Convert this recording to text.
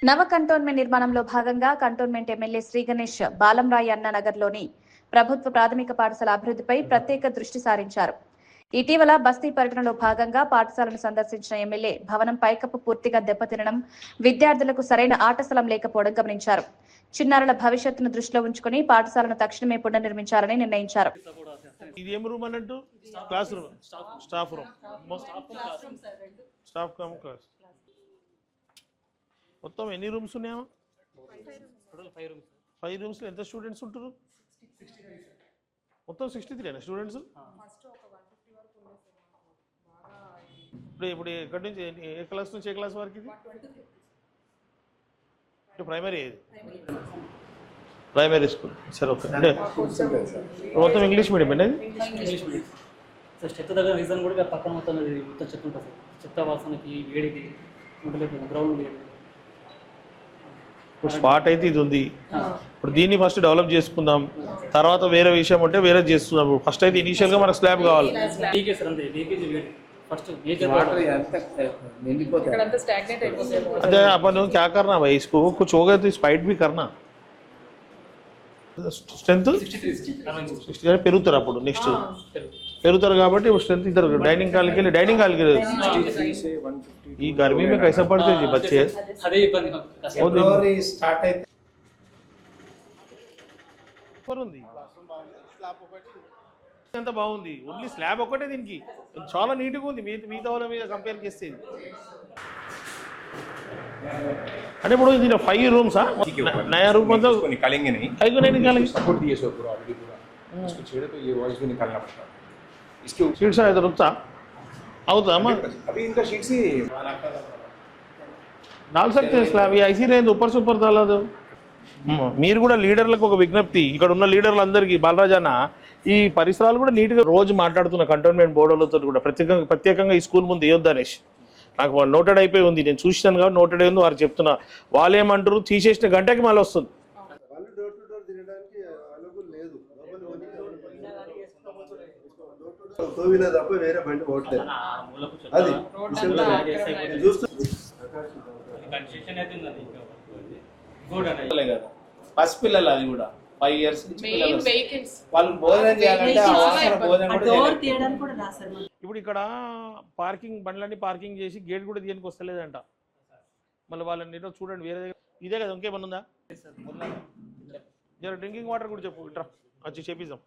నవ కంటోన్మెంట్ నిర్మాణంలో భాగంగా కంటోన్మెంట్ ఎమ్మెల్యే శ్రీ గణేష్ బాలంరాయ్ అన్న నగర్లోని ప్రభుత్వ ప్రాథమిక పాఠశాల అభివృద్ధిపై ప్రత్యేక దృష్టి సారించారు. ఇటీవల బస్తీ పర్యటనలో భాగంగా పాఠశాలను సందర్శించిన ఎమ్మెల్యే భవనం పైకప్పు పూర్తిగా దెబ్బతినడం, విద్యార్థులకు సరైన ఆట స్థలం లేకపోవడం గమనించారు. చిన్నారుల భవిష్యత్తును దృష్టిలో ఉంచుకుని పాఠశాలను తక్షణమే పునర్నిర్మించాలని నిర్ణయించారు. మొత్తం ఎన్ని రూమ్స్ ఉన్నాయా? 5 రూమ్స్. ఎంత స్టూడెంట్స్ ఉంటారు? మొత్తం 63 స్టూడెంట్స్. ఇప్పుడు ఎక్కడి నుంచి ఏ క్లాస్ నుంచి ఏ క్లాస్ వరకు? ఇది ప్రైమరీ స్కూల్. సరే, ఓకే. అంటే మొత్తం ఇంగ్లీష్ మీడియం అండి? చెత్త దగ్గర రీజన్ కూడా పక్కన మొత్తం చెత్త ఉంటుంది సార్. చెత్త వాసనకి వేడికి ఉండలేదు, గ్రౌండ్ లేదు. ఇప్పుడు స్పాట్ అయితే ఇది ఉంది. ఇప్పుడు దీన్ని ఫస్ట్ డెవలప్ చేసుకుందాం, తర్వాత వేరే విషయం ఉంటే వేరే చేస్తున్నాం. ఫస్ట్ అయితే ఇనీషియల్గా మనకు స్లాబ్ కావాలి. अरे अपन क्या करना भाई, इसको कुछ हो गया तो स्पाइट भी करना. స్ట్రెంత్ 60 పెరుగుతారు. అప్పుడు నెక్స్ట్ పెరుగుతారు కాబట్టి స్ట్రెంత్ ఇద్దరు డైనింగ్ హాల్కి వెళ్ళి డైనింగ్ హాల్కి ఈ गर्मी में कैसा पढ़ते जी बच्चे? ఎంత బాగుంది. ఓన్లీ స్లాబ్ ఒకటే దీనికి చాలా నీట్గా ఉంది మిగతా వాళ్ళ మీద కంపేర్ చేస్తే. అంటే ఇప్పుడు దీని 5 రూమ్సా? नया रूम मतलब निकालेंगे नहीं, नहीं निकालेंगे. सपोर्ट दिए सो पूरा ऑलरेडी पूरा इसको छेड़े तो ये वॉइस भी निकालना पड़ता है. इसके शीट्स है तो रुकता అవుతా అమ్మా. अभी इनका शीट से डाल सकते हैं स्लैब. ये ऐसी रहें ऊपर से ऊपर डाला दो. మీరు కూడా లీడర్లకు ఒక విజ్ఞప్తి, ఇక్కడ ఉన్న లీడర్లందరికీ బాలరాజన్న ఈ పరిసరాలు కూడా నీట్గా రోజు మాట్లాడుతున్న కంటోన్మెంట్ బోర్డులతో కూడా ప్రత్యేకంగా ఈ స్కూల్ ముందు వేయొద్దు అనేసి నాకు వాళ్ళు నోటెడ్ అయిపోయి ఉంది. నేను చూసాను కాబట్టి నోటెడ్ అయింది. వారు చెప్తున్నా, వాళ్ళు ఏమంటారు, తీసేసిన గంటకి మళ్ళీ వస్తుంది. పసిపిల్లలు అది కూడా 5 years వాళ్ళు భోజనం చేయాలంటే ఇప్పుడు ఇక్కడ పార్కింగ్ బండ్లన్నీ పార్కింగ్ చేసి గేట్ కూడా దీనికి వస్తలేదంట. మళ్ళీ వాళ్ళని చూడండి వేరే దగ్గర ఇదే కదా ఇంకేమన్నా ఉందా? జర డ్రింకింగ్ వాటర్ కూడా చెప్పు ఇట్రా వచ్చి చేపిద్దాం.